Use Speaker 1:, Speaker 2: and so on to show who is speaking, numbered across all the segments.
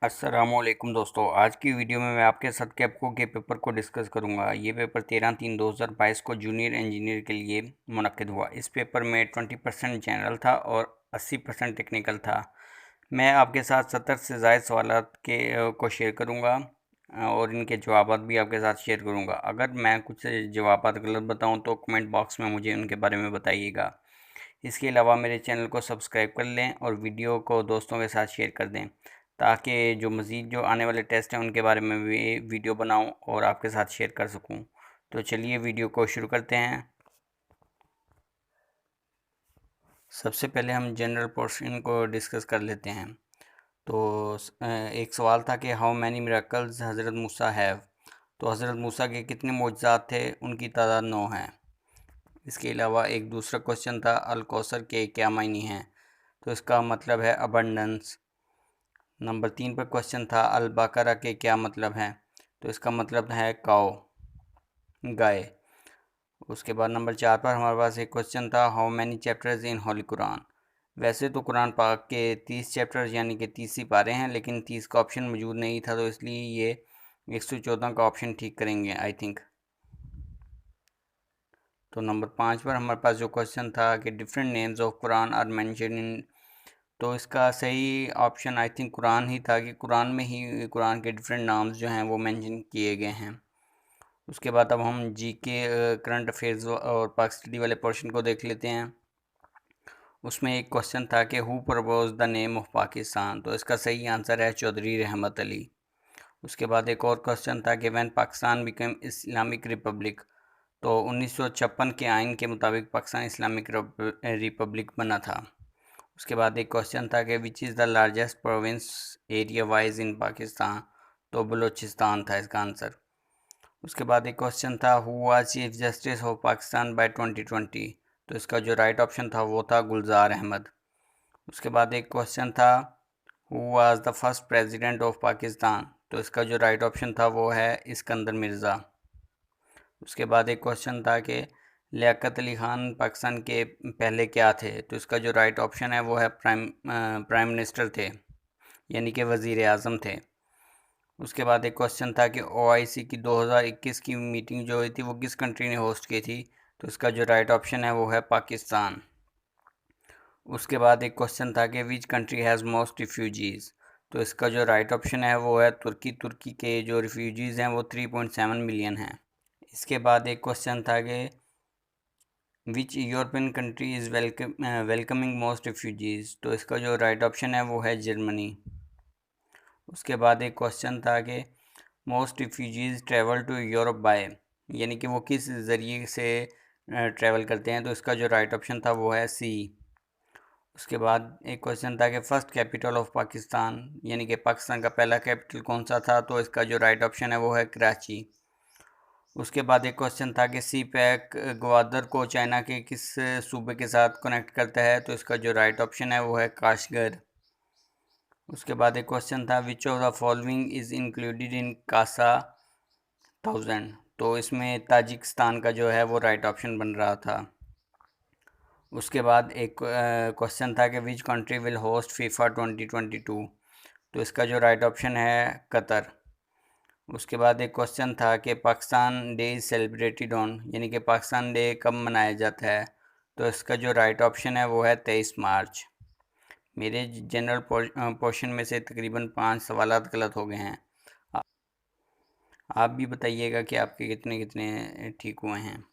Speaker 1: अस्सलामुअलैकुम दोस्तों, आज की वीडियो में मैं आपके साथ कैप्को के पेपर को डिस्कस करूंगा। ये पेपर 13/3/2022 को जूनियर इंजीनियर के लिए मुनक्किद हुआ। इस पेपर में 20% जनरल था और 80% टेक्निकल था। मैं आपके साथ 70 से ज़ायद सवालात को शेयर करूंगा और इनके जवाबात भी आपके साथ शेयर करूंगा। अगर मैं कुछ जवाबात गलत बताऊं तो कमेंट बॉक्स में मुझे उनके बारे में बताइएगा। इसके अलावा मेरे चैनल को सब्सक्राइब कर लें और वीडियो को दोस्तों के साथ शेयर कर दें, ताकि जो आने वाले टेस्ट हैं उनके बारे में भी वीडियो बनाऊं और आपके साथ शेयर कर सकूं। तो चलिए वीडियो को शुरू करते हैं। सबसे पहले हम जनरल पोर्शन को डिस्कस कर लेते हैं। तो एक सवाल था कि हाउ मैनी मिरेकल्स हज़रत मूसा हैव। तो हज़रत मूसा के कितने मोजज़ात थे, उनकी तादाद 9 है। इसके अलावा एक दूसरा क्वेश्चन था अल कौसर के क्या मायने हैं। तो इसका मतलब है अबंडेंस। नंबर 3 पर क्वेश्चन था अल बकरा के क्या मतलब है। तो इसका मतलब है काओ, गाय। उसके बाद नंबर 4 पर हमारे पास एक क्वेश्चन था how many chapters in Holi Quran. वैसे तो कुरान पाक के 30 चैप्टर्स यानी कि 30 ही पारे हैं, लेकिन 30 का ऑप्शन मौजूद नहीं था, तो इसलिए ये 114 का ऑप्शन ठीक करेंगे आई थिंक। तो नंबर 5 पर हमारे पास जो क्वेश्चन था कि different names of Quran are mention in. तो इसका सही ऑप्शन आई थिंक कुरान ही था कि कुरान में ही कुरान के डिफरेंट नाम्स जो हैं वो मेंशन किए गए हैं। उसके बाद अब हम जी के करंट अफेयर्स और पाक स्टडी वाले पोर्शन को देख लेते हैं। उसमें एक क्वेश्चन था कि who propose the name of Pakistan. तो इसका सही आंसर है चौधरी रहमत अली। उसके बाद एक और क्वेश्चन था कि when Pakistan become Islamic Republic. तो 1956 के आइन के मुताबिक पाकिस्तान इस्लामिक रिपब्लिक बना था। उसके बाद एक क्वेश्चन था कि which is the largest province area wise इन पाकिस्तान। तो बलूचिस्तान था इसका आंसर। उसके बाद एक क्वेश्चन था who was chief justice of Pakistan by 2020। तो इसका जो राइट ऑप्शन था वो था गुलजार अहमद। उसके बाद एक क्वेश्चन था who was the first president of Pakistan. तो इसका जो राइट ऑप्शन था वो है इस्कंदर मिर्ज़ा। उसके बाद एक क्वेश्चन था कि लियाकत अली ख़ान पाकिस्तान के पहले क्या थे। तो इसका जो राइट ऑप्शन है वो है प्राइम मिनिस्टर थे, यानी कि वज़ीर आज़म थे। उसके बाद एक क्वेश्चन था कि ओआईसी की 2021 की मीटिंग जो हुई थी वो किस कंट्री ने होस्ट की थी। तो इसका जो राइट ऑप्शन है वो है पाकिस्तान। उसके बाद एक क्वेश्चन था कि which country has most refugees. तो इसका जो राइट ऑप्शन है वो है तुर्की। तुर्की के जो रिफ्यूजीज़ हैं वो 3.7 मिलियन हैं। इसके बाद एक क्वेश्चन था कि which European country is welcoming most refugees. तो इसका जो राइट ऑप्शन है वो है जर्मनी। उसके बाद एक क्वेश्चन था कि most refugees travel to Europe by, यानी कि वो किस ज़रिए से ट्रैवल करते हैं। तो इसका जो राइट ऑप्शन था वो है सी। उसके बाद एक क्वेश्चन था कि फ़र्स्ट कैपिटल ऑफ पाकिस्तान, यानी कि पाकिस्तान का पहला कैपिटल कौन सा था। तो इसका जो राइट ऑप्शन है वो है कराची। उसके बाद एक क्वेश्चन था कि सी पैक ग्वादर को चाइना के किस सूबे के साथ कनेक्ट करता है। तो इसका जो राइट ऑप्शन है वो है काशगर। उसके बाद एक क्वेश्चन था which of the following is included in CASA 1000। तो इसमें ताजिकिस्तान का जो है वो राइट ऑप्शन बन रहा था। उसके बाद एक क्वेश्चन था कि which country will host FIFA 2022। तो इसका जो राइट ऑप्शन है कतर। उसके बाद एक क्वेश्चन था कि Pakistan day is celebrated on, यानी कि पाकिस्तान डे कब मनाया जाता है। तो इसका जो राइट ऑप्शन है वो है 23 मार्च। मेरे जनरल पोर्शन में से तकरीबन 5 सवालात गलत हो गए हैं। आप भी बताइएगा कि आपके कितने कितने ठीक हुए हैं।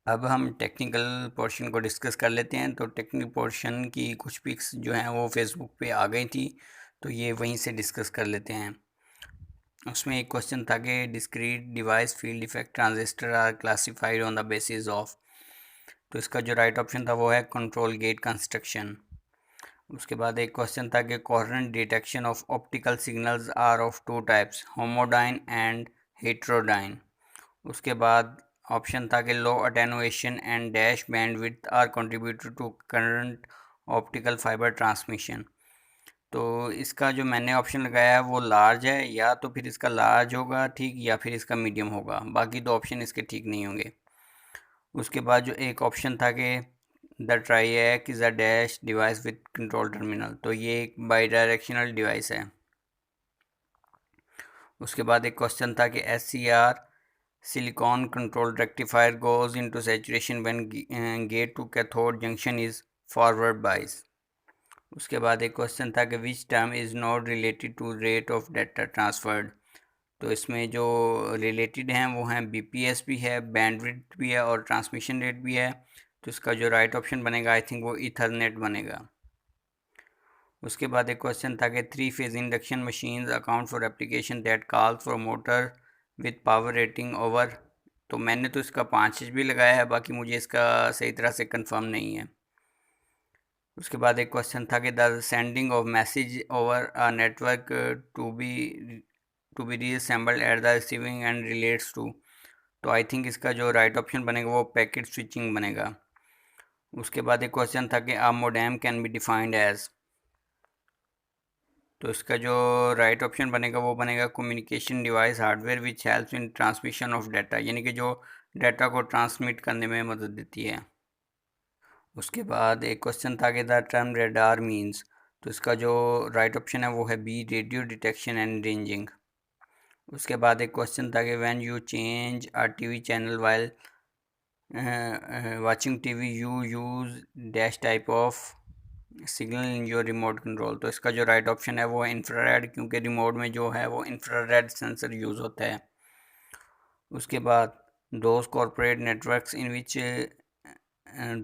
Speaker 1: अब हम टेक्निकल पोर्शन को डिस्कस कर लेते हैं। तो टेक्निकल पोर्शन की कुछ पिक्स जो हैं वो फेसबुक पे आ गई थी, तो ये वहीं से डिस्कस कर लेते हैं। उसमें एक क्वेश्चन था कि discrete device field effect transistor are classified on the basis of. तो इसका जो राइट ऑप्शन था वो है कंट्रोल गेट कंस्ट्रक्शन। उसके बाद एक क्वेश्चन था कि coherent detection of optical signals are of two types, homodyne and heterodyne. उसके बाद ऑप्शन था कि low attenuation and dash bandwidth are contributed to current optical fibre transmission. तो इसका जो मैंने ऑप्शन लगाया है वो लार्ज है, या तो फिर इसका लार्ज होगा ठीक, या फिर इसका मीडियम होगा। बाकी दो ऑप्शन इसके ठीक नहीं होंगे। उसके बाद जो एक ऑप्शन था कि the triac is a dash device with control terminal. तो ये एक बाई डायरेक्शनल डिवाइस है। उसके बाद एक क्वेश्चन था कि SCR silicon control rectifier goes into saturation when gate to cathode junction is forward bias. उसके बाद एक क्वेश्चन था कि which term is not related to rate of data transferred. तो इसमें जो रिलेटेड हैं वो हैं BPS भी है, बैंडविड्थ भी है और ट्रांसमिशन रेट भी है। तो इसका जो राइट ऑप्शन बनेगा आई थिंक वो ईथरनेट बनेगा। उसके बाद एक क्वेश्चन था कि 3 phase induction machines account for application that calls for motor with power rating over. तो मैंने तो इसका 5 HP लगाया है, बाकी मुझे इसका सही तरह से कंफर्म नहीं है। उसके बाद एक क्वेश्चन था कि the sending of message over a network to be reassembled at the receiving end relates to. तो आई थिंक इसका जो राइट ऑप्शन बनेगा वो पैकेट स्विचिंग बनेगा। उसके बाद एक क्वेश्चन था कि a modem can be defined as. तो इसका जो राइट ऑप्शन बनेगा वो बनेगा communication device hardware which helps in transmission of data, यानी कि जो डाटा को ट्रांसमिट करने में मदद देती है। उसके बाद एक क्वेश्चन था कि द टर्म रेडार मीन्स। तो इसका जो राइट ऑप्शन है वो है B, radio detection and ranging. उसके बाद एक क्वेश्चन था कि when you change a TV channel while watching TV you use dash type of signal in your remote control. तो इसका जो राइट ऑप्शन है वो है इंफ्रारेड, क्योंकि रिमोट में जो है वो इंफ्रारेड सेंसर यूज़ होता है। उसके बाद those corporate networks in which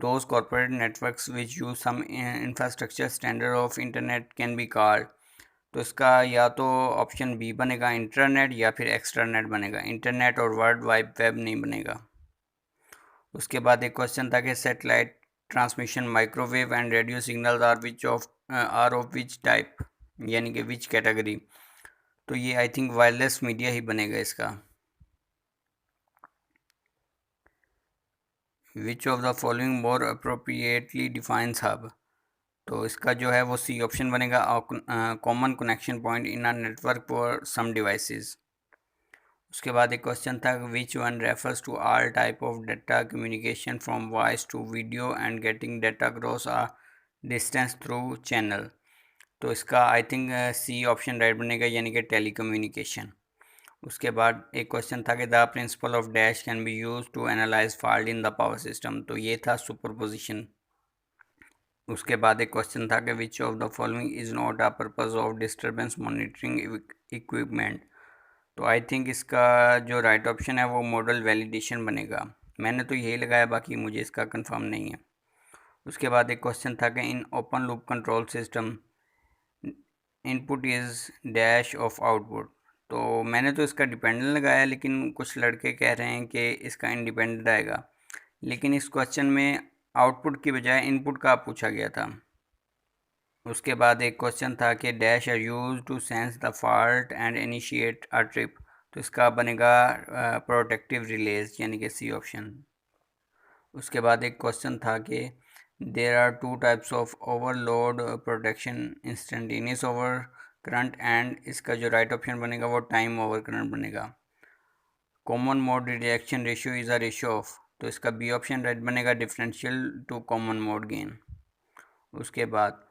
Speaker 1: those corporate networks which use some infrastructure standard of internet can be called। तो इसका या तो ऑप्शन बी बनेगा इंटरनेट या फिर एक्स्ट्रानेट बनेगा, इंटरनेट और वर्ल्ड वाइड वेब नहीं बनेगा। उसके बाद एक क्वेश्चन था कि satellite transmission microwave and radio signals are of which type, यानी कि विच कैटेगरी। तो ये आई थिंक वायरलेस मीडिया ही बनेगा इसका। Which of the following more appropriately defines hub. तो इसका जो है वो सी ऑप्शन बनेगा, common connection point in a network for some devices. उसके बाद एक क्वेश्चन था which one refers to all type of data communication from voice to video and getting data across a distance through channel. तो इसका I think C option right बनेगा, यानी कि tele communication. उसके बाद एक क्वेश्चन था कि the principle of dash can be use to analyse fault in the power system. तो ये था सुपरपोजिशन। उसके बाद एक क्वेश्चन था कि विच of the following is not a purpose of disturbance monitoring equipment. तो आई थिंक इसका जो राइट ऑप्शन है वो मॉडल वैलिडेशन बनेगा। मैंने तो यही लगाया, बाकी मुझे इसका कंफर्म नहीं है। उसके बाद एक क्वेश्चन था कि in open loop control system input is dash of output. तो मैंने तो इसका डिपेंडेंट लगाया, लेकिन कुछ लड़के कह रहे हैं कि इसका इंडिपेंडेंट आएगा, लेकिन इस क्वेश्चन में आउटपुट की बजाय इनपुट का पूछा गया था। उसके बाद एक क्वेश्चन था कि dash are use to sense the fault and initiate a trip. तो इसका बनेगा प्रोटेक्टिव रिलेज, यानी कि सी ऑप्शन। उसके बाद एक क्वेश्चन था कि there are 2 types of overload protection, instantaneous over current and इसका जो राइट ऑप्शन बनेगा वो टाइम ओवर करंट बनेगा। Common mode rejection ratio is a ratio of. तो इसका बी ऑप्शन राइट बनेगा, differential to common mode gain. उसके बाद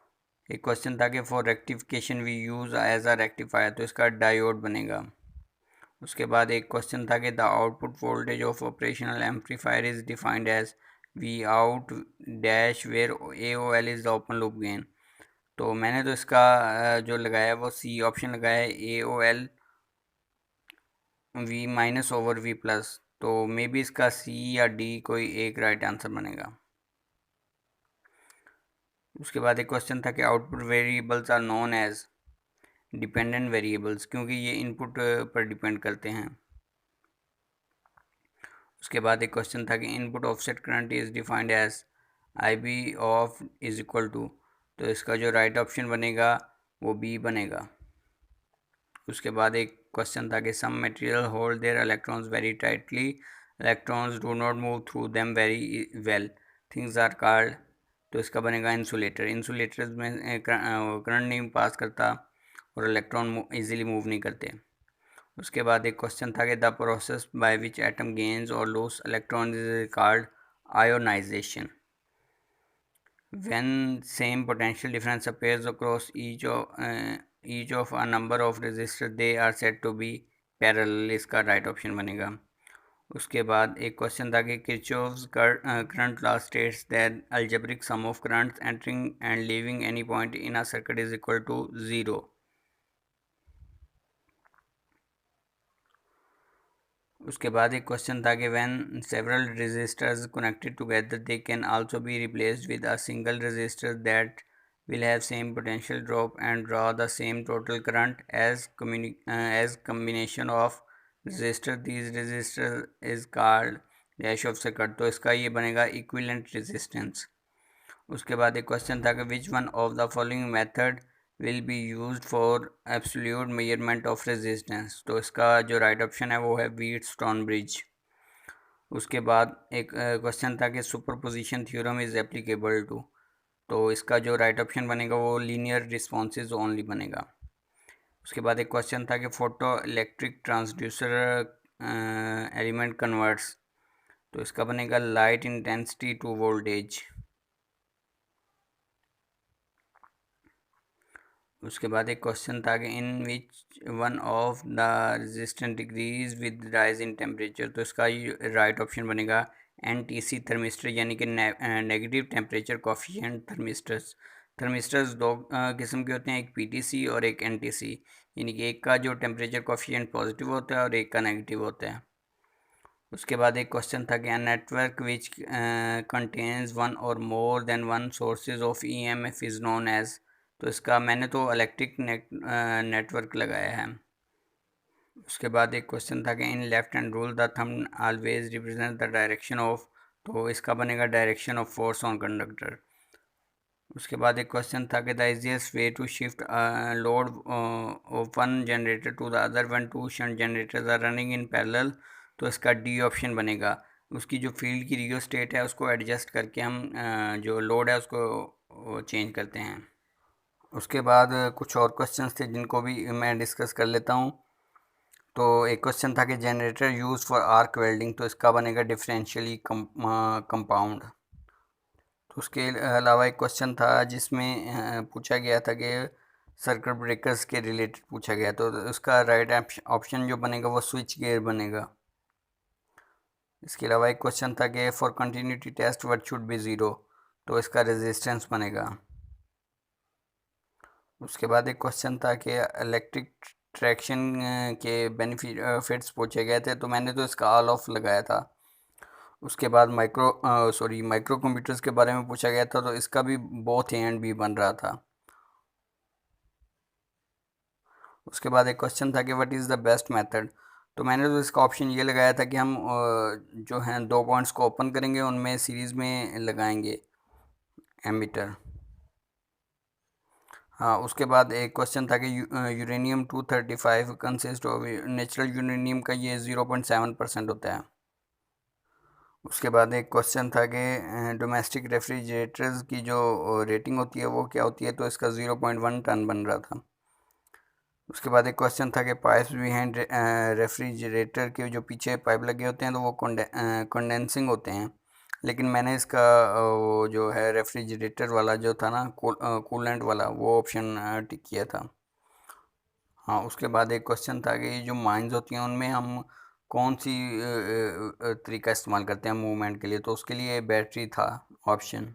Speaker 1: एक क्वेश्चन था कि for rectification we use as a rectifier. तो इसका डायोड बनेगा। उसके बाद एक क्वेश्चन था कि the output voltage of operational amplifier is defined as V out dash where AOL is the open loop gain. तो मैंने तो इसका जो लगाया वो सी ऑप्शन लगाया है, AOL V minus over V plus. तो मे बी इसका सी या डी कोई एक राइट आंसर बनेगा। उसके बाद एक क्वेश्चन था कि output variables are known as dependent variables, क्योंकि ये इनपुट पर डिपेंड करते हैं। उसके बाद एक क्वेश्चन था कि input offset current is defined as IB of is equal to. तो इसका जो राइट ऑप्शन बनेगा वो बी बनेगा। उसके बाद एक क्वेश्चन था कि some material hold their electrons very tightly, electrons do not move through them very well, things are called. तो इसका बनेगा इंसुलेटर। इंसुलेटर्स में करंट नहीं पास करता और इलेक्ट्रॉन इजीली मूव नहीं करते। उसके बाद एक क्वेश्चन था कि the process by which atom gains or lose electron is called ionisation. When same potential difference appears across each of a number of resistors, they are said to be parallel इसका right option बनेगा। उसके बाद एक question था कि Kirchhoff's current law states that algebraic sum of currents entering and leaving any point in a circuit is equal to 0। उसके बाद एक क्वेश्चन था कि when several resistors connected together they can also be replaced with a single resistor that will have same potential drop and draw the same total current as combination of resistor. These resistor is called dash of circuit। तो इसका ये बनेगा equivalent resistance. उसके बाद एक question था कि विच one of the following method will be use for absolute measurement of resistance. तो इसका जो राइट ऑप्शन है वो है व्हीटस्टोन ब्रिज। उसके बाद एक क्वेश्चन था कि superposition theorem is applicable to. तो इसका जो राइट ऑप्शन बनेगा वो लीनियर रिस्पॉन्सेज ओनली बनेगा। उसके बाद एक क्वेश्चन था कि photo electric transducer element converts. तो इसका बनेगा लाइट इंटेंसिटी टू वोल्टेज। उसके बाद एक क्वेश्चन था कि in which one of the resistance decrease with rise in temperature. तो इसका राइट ऑप्शन बनेगा NTC थर्मिस्टर, यानी कि negative temperature coefficient thermistors. Thermistors दो किस्म के होते हैं, एक PTC और एक NTC, यानी कि एक का जो टेम्परेचर कोफिशिएंट पॉजिटिव होता है और एक का नेगेटिव होता है। उसके बाद एक क्वेश्चन था कि network which contains one or more than one sources of EMF is known as. तो इसका मैंने तो इलेक्ट्रिक नेटवर्क लगाया है। उसके बाद एक क्वेश्चन था कि in left hand rule the thumb always represent the direction of. तो इसका बनेगा direction of force on conductor. उसके बाद एक क्वेश्चन था कि the easiest way to shift load of one generator to the other when two shunt generators are running in parallel. तो इसका D ऑप्शन बनेगा। उसकी जो फील्ड की रियोस्टेट है उसको एडजस्ट करके हम जो लोड है उसको चेंज करते हैं। उसके बाद कुछ और क्वेश्चंस थे जिनको भी मैं डिस्कस कर लेता हूँ। तो एक क्वेश्चन था कि generator use for arc welding. तो इसका बनेगा डिफरेंशियली कंपाउंड। तो उसके अलावा एक क्वेश्चन था जिसमें पूछा गया था कि सर्किट ब्रेकर्स के रिलेटेड पूछा गया। तो उसका राइट ऑप्शन जो बनेगा वो स्विच गियर बनेगा। इसके अलावा एक क्वेश्चन था कि for continuity test what should be zero. तो इसका रेजिस्टेंस बनेगा। उसके बाद एक क्वेश्चन था कि इलेक्ट्रिक ट्रैक्शन के बेनिफिट्स पूछे गए थे। तो मैंने तो इसका ऑल ऑफ लगाया था। उसके बाद माइक्रो कंप्यूटर्स के बारे में पूछा गया था। तो इसका भी बोथ ए एंड बी बन रहा था। उसके बाद एक क्वेश्चन था कि what is the best method. तो मैंने तो इसका ऑप्शन ये लगाया था कि हम जो हैं दो पॉइंट्स को ओपन करेंगे, उनमें सीरीज़ में लगाएंगे एमीटर। हाँ, उसके बाद एक क्वेश्चन था कि uranium 235 consist of natural uranium का ये 0.7% होता है। उसके बाद एक क्वेश्चन था कि डोमेस्टिक रेफ्रिजरेटर्स की जो रेटिंग होती है वो क्या होती है। तो इसका 0.1 टन बन रहा था। उसके बाद एक क्वेश्चन था कि पाइप्स बिहाइंड रेफ्रिजरेटर के जो पीछे पाइप लगे होते हैं तो वो कंडेंसिंग होते हैं। लेकिन मैंने इसका वो जो है रेफ्रिजरेटर वाला जो था ना, कूलेंट वाला, वो ऑप्शन टिक किया था। हाँ, उसके बाद एक क्वेश्चन था कि जो माइंस होती हैं उनमें हम कौन सी तरीका इस्तेमाल करते हैं मूवमेंट के लिए। तो उसके लिए बैटरी था ऑप्शन।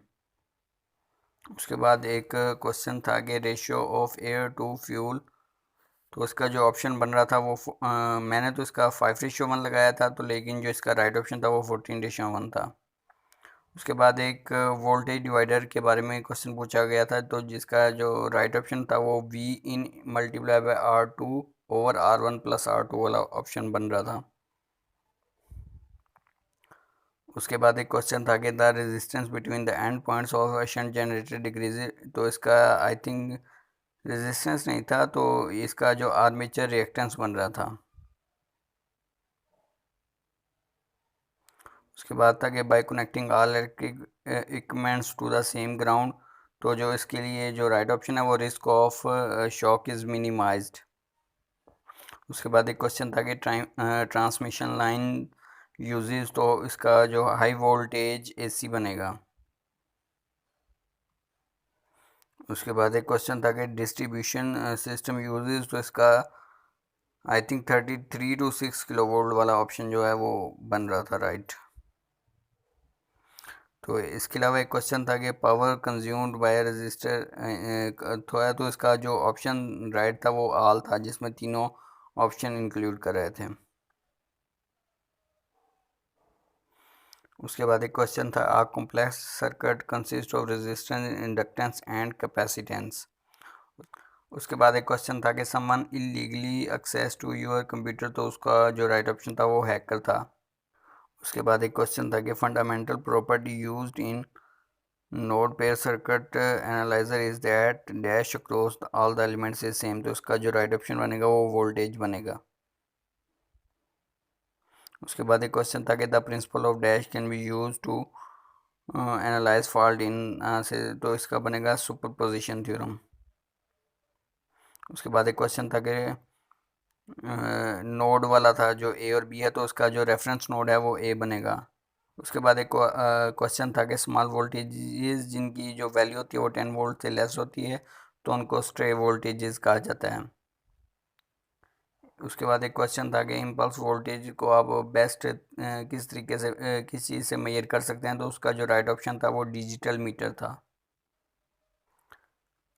Speaker 1: उसके बाद एक क्वेश्चन था कि ratio of air to fuel. तो इसका जो ऑप्शन बन रहा था वो मैंने तो इसका 5:1 लगाया था। तो लेकिन जो इसका राइट ऑप्शन था वो 14:1 था। उसके बाद एक वोल्टेज डिवाइडर के बारे में क्वेश्चन पूछा गया था। तो जिसका जो राइट ऑप्शन था वो V in multiply by R2 over R1 plus R2 वाला ऑप्शन बन रहा था। उसके बाद एक क्वेश्चन था कि the resistance between the end points of a shunt generator decrease. तो इसका आई थिंक रेजिस्टेंस नहीं था, तो इसका जो आर्मेचर रिएक्टेंस बन रहा था। उसके बाद था कि by connecting all electric equipments to the same ground. तो जो इसके लिए जो राइट ऑप्शन है वो risk of shock is minimized. उसके बाद एक क्वेश्चन था कि ट्रांसमिशन लाइन यूजेस। तो इसका जो हाई वोल्टेज AC बनेगा। उसके बाद एक क्वेश्चन था कि डिस्ट्रीब्यूशन सिस्टम यूजेस। तो इसका I think 33 to 6 kilo volt वाला ऑप्शन जो है वो बन रहा था, राइट। तो इसके अलावा एक क्वेश्चन था कि पावर कंज्यूम्ड बाय रजिस्टर थोड़ा, तो इसका जो ऑप्शन राइट था वो आल था, जिसमें तीनों ऑप्शन इंक्लूड कर रहे थे। उसके बाद एक क्वेश्चन था a complex circuit consist of resistance, inductance and capacitance. उसके बाद एक क्वेश्चन था कि someone illegally access to your computer, तो उसका जो राइट ऑप्शन था वो हैकर था। उसके बाद एक क्वेश्चन था कि fundamental property used in node pair circuit analyser is that dash across all the elements is same, तो उसका जो राइट ऑप्शन बनेगा वो वोल्टेज बनेगा। उसके बाद एक क्वेश्चन था कि the principle of dash can be use to analyse fault in से, तो इसका बनेगा सुपरपोजिशन थ्योरम। उसके बाद एक क्वेश्चन था कि नोड वाला था जो ए और बी है, तो उसका जो रेफरेंस नोड है वो ए बनेगा। उसके बाद एक क्वेश्चन था कि स्मॉल वोल्टेजेस जिनकी जो वैल्यू होती है वो 10 वोल्ट से लेस होती है, तो उनको स्ट्रे वोल्टेजेस कहा जाता है। उसके बाद एक क्वेश्चन था कि इम्पल्स वोल्टेज को आप बेस्ट किस तरीके से किस चीज़ से मेजर कर सकते हैं, तो उसका जो राइट ऑप्शन था वो डिजिटल मीटर था।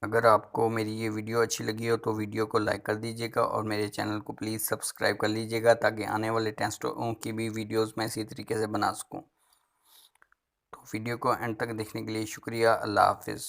Speaker 1: अगर आपको मेरी ये वीडियो अच्छी लगी हो तो वीडियो को लाइक कर दीजिएगा और मेरे चैनल को प्लीज़ सब्सक्राइब कर लीजिएगा, ताकि आने वाले टेस्टों की भी वीडियोस मैं इसी तरीके से बना सकूं। तो वीडियो को एंड तक देखने के लिए शुक्रिया। अल्लाह हाफिज़।